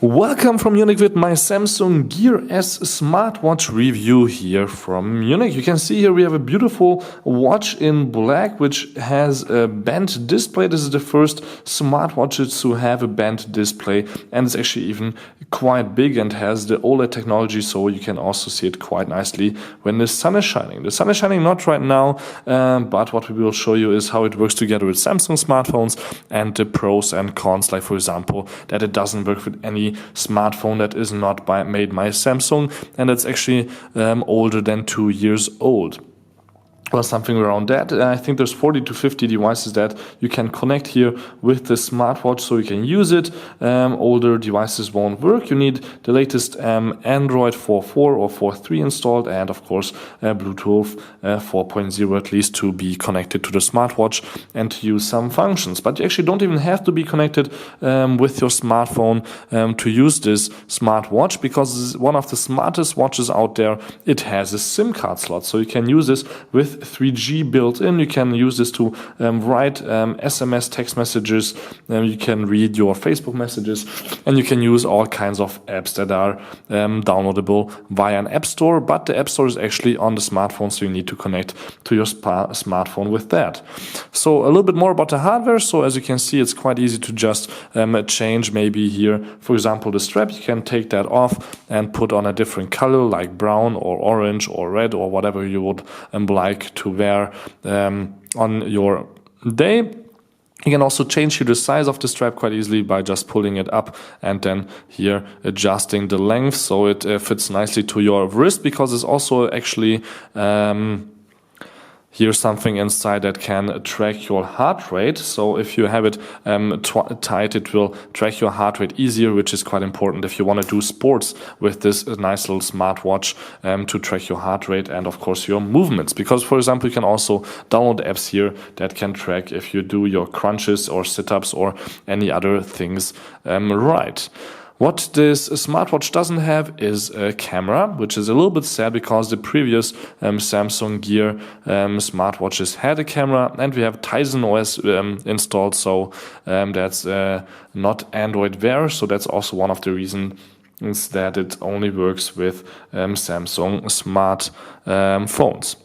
Welcome from Munich with my Samsung Gear S smartwatch review here from Munich. You can see here we have a beautiful watch in black which has a bent display. This is the first smartwatch to have a bent display, and it's actually even quite big and has the OLED technology, so you can also see it quite nicely when the sun is shining. The sun is shining not right now, but what we will show you is how it works together with Samsung smartphones and the pros and cons, like for example that it doesn't work with any smartphone that is not made by Samsung and it's actually older than 2 years old. Or something around that. I think there's 40 to 50 devices that you can connect here with the smartwatch, so you can use it. Older devices won't work. You need the latest Android 4.4 or 4.3 installed, and of course Bluetooth 4.0 at least to be connected to the smartwatch and to use some functions. But you actually don't even have to be connected with your smartphone to use this smartwatch, because it's one of the smartest watches out there. It has a SIM card slot, so you can use this with 3G built in. You can use this to write SMS text messages, you can read your Facebook messages, and you can use all kinds of apps that are downloadable via an app store, but the app store is actually on the smartphone, so you need to connect to your smartphone with that. So a little bit more about the hardware. So as you can see, it's quite easy to just change maybe here, for example, the strap. You can take that off and put on a different color like brown or orange or red or whatever you would like to wear on your day. You can also change here the size of the strap quite easily by just pulling it up and then here adjusting the length so it fits nicely to your wrist, because it's also actually here's something inside that can track your heart rate. So if you have it tight, it will track your heart rate easier, which is quite important if you want to do sports with this nice little smartwatch to track your heart rate and of course your movements. Because for example, you can also download apps here that can track if you do your crunches or sit-ups or any other things right. What this smartwatch doesn't have is a camera, which is a little bit sad because the previous Samsung Gear smartwatches had a camera, and we have Tizen OS installed, so that's not Android Wear, so that's also one of the reasons that it only works with Samsung smart phones.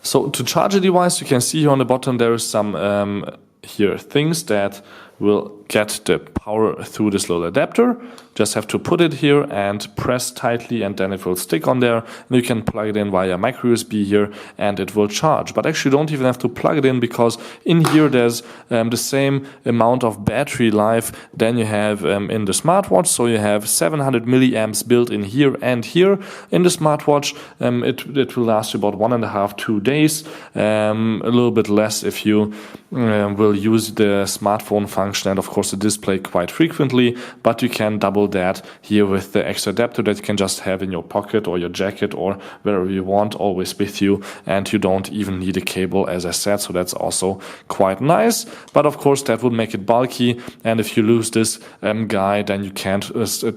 So to charge a device, you can see here on the bottom there is some here things that will get the power through this little adapter. Just have to put it here and press tightly, and then it will stick on there, and you can plug it in via micro USB here and it will charge. But actually you don't even have to plug it in, because in here there's the same amount of battery life than you have in the smartwatch. So you have 700 milliamps built in here and here in the smartwatch. It will last you about 1.5–2 days, a little bit less if you will use the smartphone function and of course the display quite frequently, but you can double that here with the extra adapter that you can just have in your pocket or your jacket or wherever you want, always with you, and you don't even need a cable, as I said, so that's also quite nice. But of course that would make it bulky, and if you lose this guy, then you can't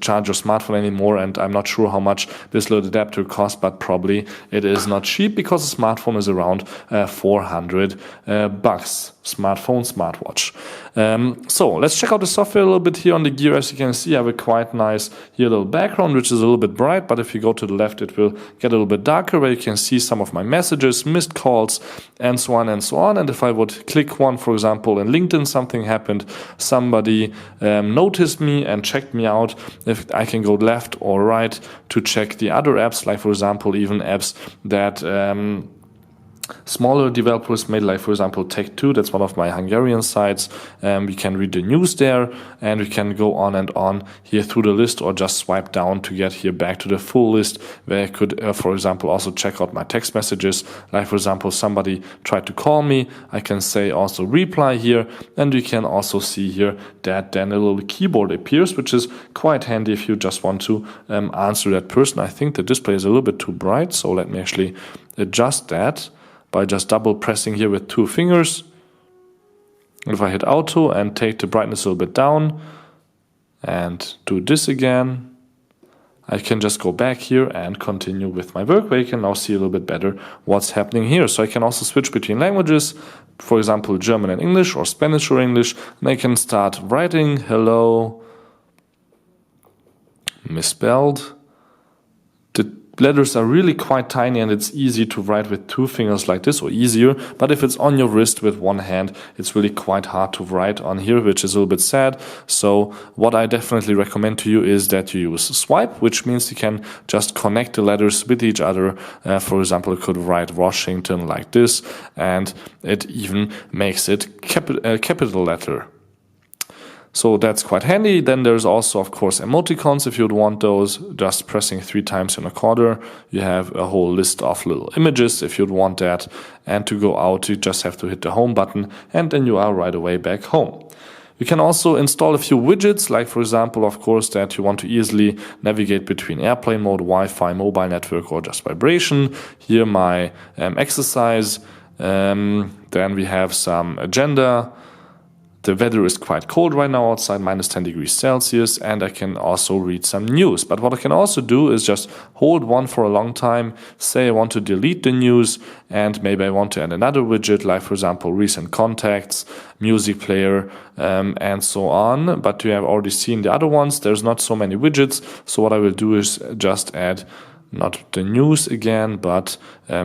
charge your smartphone anymore, and I'm not sure how much this little adapter costs, but probably it is not cheap, because the smartphone is around 400 bucks. Smartwatch. So let's check out the software a little bit here on the Gear. As you can see, I have a quite nice here little background, which is a little bit bright, but if you go to the left, it will get a little bit darker, where you can see some of my messages, missed calls, and so on and so on. And if I would click one, for example, in LinkedIn, something happened, somebody noticed me and checked me out, if I can go left or right to check the other apps, like for example, even apps that smaller developers made, like for example Tech2, that's one of my Hungarian sites. We can read the news there, and we can go on and on here through the list, or just swipe down to get here back to the full list, where I could for example also check out my text messages. Like for example, somebody tried to call me, I can say also reply here, and we can also see here that then a little keyboard appears, which is quite handy if you just want to answer that person. I think the display is a little bit too bright, so let me actually adjust that by just double pressing here with 2 fingers. If I hit auto and take the brightness a little bit down and do this again, I can just go back here and continue with my work, where you can now see a little bit better what's happening here. So I can also switch between languages, for example German and English, or Spanish or English, and I can start writing hello misspelled. The letters are really quite tiny and it's easy to write with 2 fingers like this, or easier, but if it's on your wrist with 1 hand, it's really quite hard to write on here, which is a little bit sad. So what I definitely recommend to you is that you use swipe, which means you can just connect the letters with each other. For example, you could write Washington like this, and it even makes it a capital letter. So that's quite handy. Then there's also, of course, emoticons if you'd want those. Just pressing 3 times in a corner, you have a whole list of little images if you'd want that. And to go out, you just have to hit the home button, and then you are right away back home. You can also install a few widgets, like for example, of course, that you want to easily navigate between airplane mode, Wi-Fi, mobile network, or just vibration. Here my exercise. Then we have some agenda. The weather is quite cold right now outside, -10 degrees Celsius, and I can also read some news. But what I can also do is just hold one for a long time, say I want to delete the news, and maybe I want to add another widget, like for example, recent contacts, music player, and so on. But you have already seen the other ones. There's not so many widgets, so what I will do is just add not the news again, but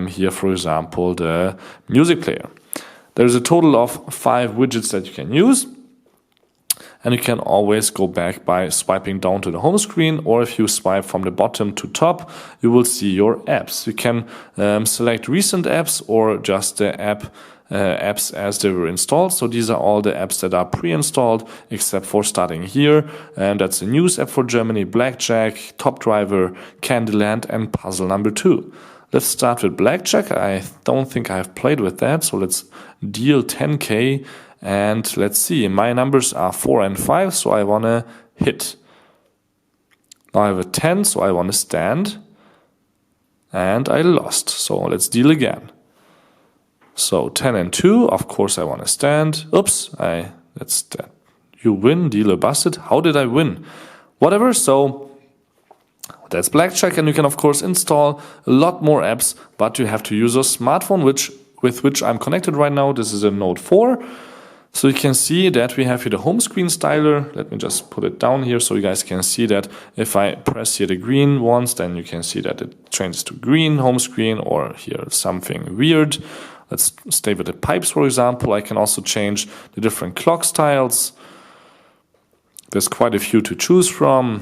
here, for example, the music player. There's a total of 5 widgets that you can use, and you can always go back by swiping down to the home screen, or if you swipe from the bottom to top, you will see your apps. You can select recent apps or just the apps as they were installed. So these are all the apps that are pre-installed, except for starting here, and that's the news app for Germany, Blackjack, Top Driver, Candyland, and Puzzle Number 2. Let's start with Blackjack. I don't think I've played with that, so let's deal 10k, and let's see. My numbers are 4 and 5, so I want to hit. Now I have a 10, so I want to stand, and I lost, so let's deal again. So 10 and 2, of course I want to stand. Oops, that's that. You win, dealer busted. How did I win? Whatever, so that's Blackjack, and you can of course install a lot more apps, but you have to use a smartphone with which I'm connected right now. This is a Note 4. So you can see that we have here the home screen styler. Let me just put it down here so you guys can see that if I press here the green ones, then you can see that it changes to green home screen, or here something weird. Let's stay with the pipes, for example. I can also change the different clock styles. There's quite a few to choose from.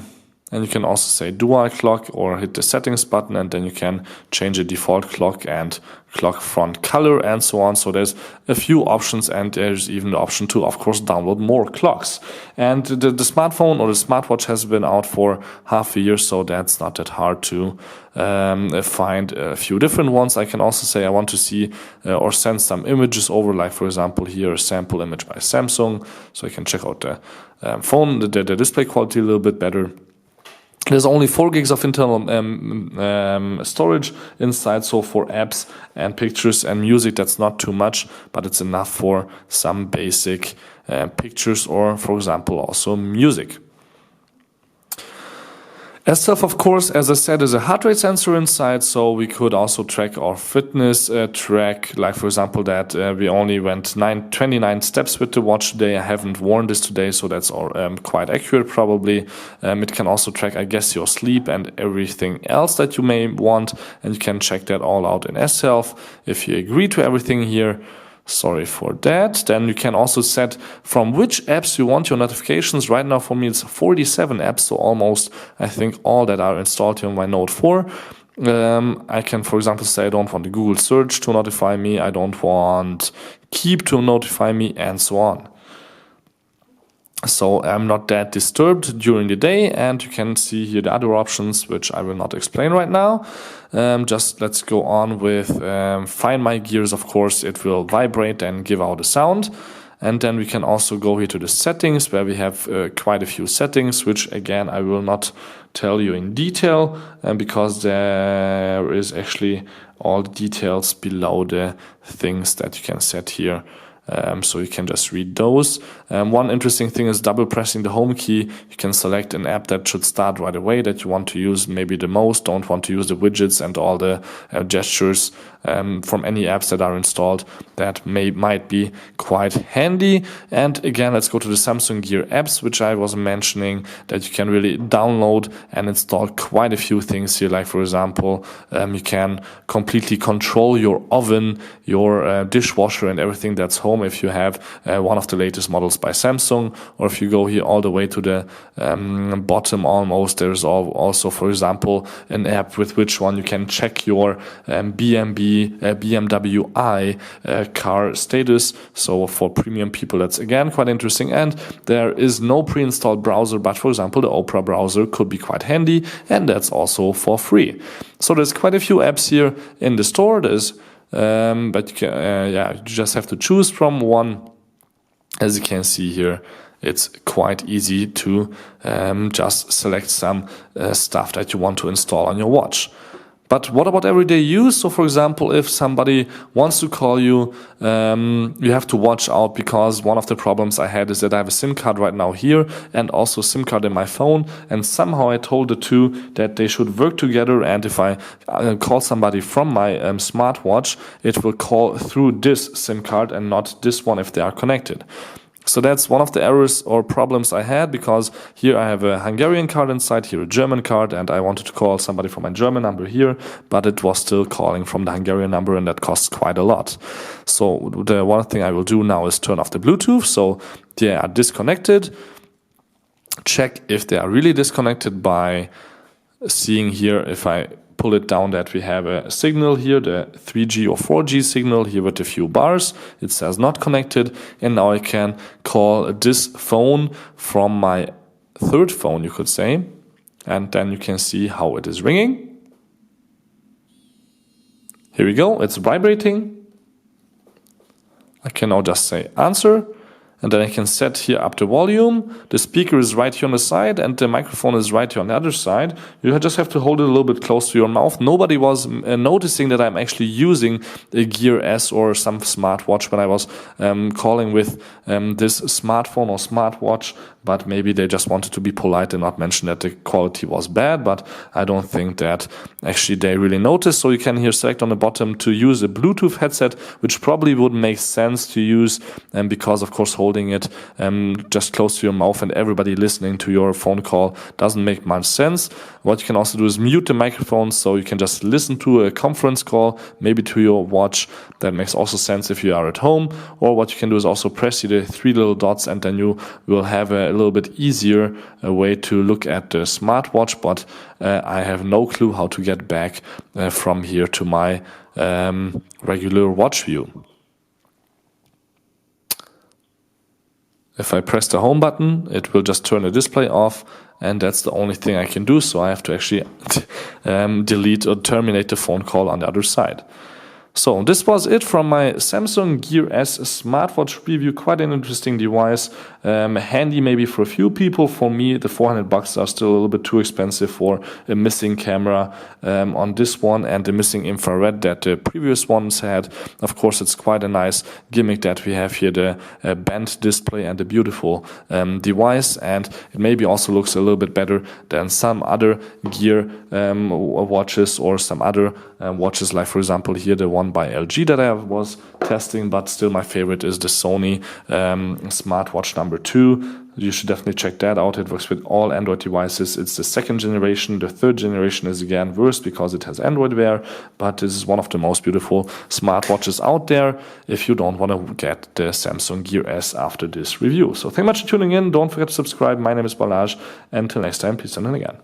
And you can also say dual clock, or hit the settings button, and then you can change the default clock and clock front color and so on. So there's a few options, and there's even the option to, of course, download more clocks. And the smartphone or the smartwatch has been out for half a year, so that's not that hard to find a few different ones. I can also say I want to see or send some images over, like for example here a sample image by Samsung, so I can check out the phone, the display quality a little bit better. There's only 4 gigs of internal storage inside, so for apps and pictures and music, that's not too much, but it's enough for some basic pictures or, for example, also music. S-Self, of course, as I said, is a heart rate sensor inside, so we could also track our fitness track, like for example that we only went 29 steps with the watch today. I haven't worn this today, so that's all, quite accurate probably. It can also track, I guess, your sleep and everything else that you may want, and you can check that all out in S-Self. If you agree to everything here, sorry for that. Then you can also set from which apps you want your notifications. Right now for me it's 47 apps, so almost I think all that are installed here on my Note 4. I can, for example, say I don't want the Google search to notify me, I don't want Keep to notify me, and so on. So I'm not that disturbed during the day, and you can see here the other options, which I will not explain right now. Just let's go on with Find My Gears. Of course, it will vibrate and give out a sound. And then we can also go here to the settings, where we have quite a few settings, which again I will not tell you in detail, because there is actually all the details below the things that you can set here So you can just read those. One interesting thing is double pressing the home key. You can select an app that should start right away that you want to use maybe the most, don't want to use the widgets and all the gestures from any apps that are installed. That might be quite handy. And again, let's go to the Samsung Gear apps, which I was mentioning, that you can really download and install quite a few things here. Like, for example, you can completely control your oven, your dishwasher and everything that's home if you have one of the latest models by Samsung. Or if you go here all the way to the bottom almost, there's also, for example, an app with which one you can check your BMW i car status. So for premium people, that's again quite interesting. And there is no pre-installed browser, but for example, the Opera browser could be quite handy, and that's also for free. So there's quite a few apps here in the store. There's but you can, you just have to choose from one. As you can see here, it's quite easy to just select some stuff that you want to install on your watch. But what about everyday use? So for example, if somebody wants to call you, you have to watch out, because one of the problems I had is that I have a SIM card right now here and also a SIM card in my phone. And somehow I told the two that they should work together. And if I call somebody from my smartwatch, it will call through this SIM card and not this one if they are connected. So that's one of the errors or problems I had, because here I have a Hungarian card inside, here a German card, and I wanted to call somebody from my German number here, but it was still calling from the Hungarian number, and that costs quite a lot. So the one thing I will do now is turn off the Bluetooth, so they are disconnected. Check if they are really disconnected by seeing here, if I pull it down, that we have a signal here, the 3G or 4G signal here with a few bars. It says not connected, and now I can call this phone from my third phone, you could say, and then you can see how it is ringing. Here we go, it's vibrating. I can now just say answer. And then I can set here up the volume. The speaker is right here on the side and the microphone is right here on the other side. You just have to hold it a little bit close to your mouth. Nobody was noticing that I'm actually using a Gear S or some smartwatch when I was calling with this smartphone or smartwatch. But maybe they just wanted to be polite and not mention that the quality was bad. But I don't think that actually they really noticed. So you can here select on the bottom to use a Bluetooth headset, which probably would make sense to use, because of course holding it just close to your mouth and everybody listening to your phone call doesn't make much sense. What you can also do is mute the microphone, so you can just listen to a conference call, maybe to your watch. That makes also sense if you are at home. Or what you can do is also press the three little dots, and then you will have a little bit easier way to look at the smartwatch. But I have no clue how to get back from here to my regular watch view. If I press the home button, it will just turn the display off, and that's the only thing I can do. So I have to actually delete or terminate the phone call on the other side. So this was it from my Samsung Gear S smartwatch review. Quite an interesting device, handy maybe for a few people. For me, the $400 are still a little bit too expensive for a missing camera on this one and the missing infrared that the previous ones had. Of course, it's quite a nice gimmick that we have here, the bent display and the beautiful device, and it maybe also looks a little bit better than some other Gear watches or some other watches, like for example here the one by LG that I was testing. But still my favorite is the Sony smartwatch number 2. You should definitely check that out. It works with all Android devices. It's the second generation. The third generation is again worse because it has Android Wear, but this is one of the most beautiful smartwatches out there if you don't want to get the Samsung Gear S after this review. So thank you much for tuning in. Don't forget to subscribe. My name is Balazs. Until next time, please tune in again.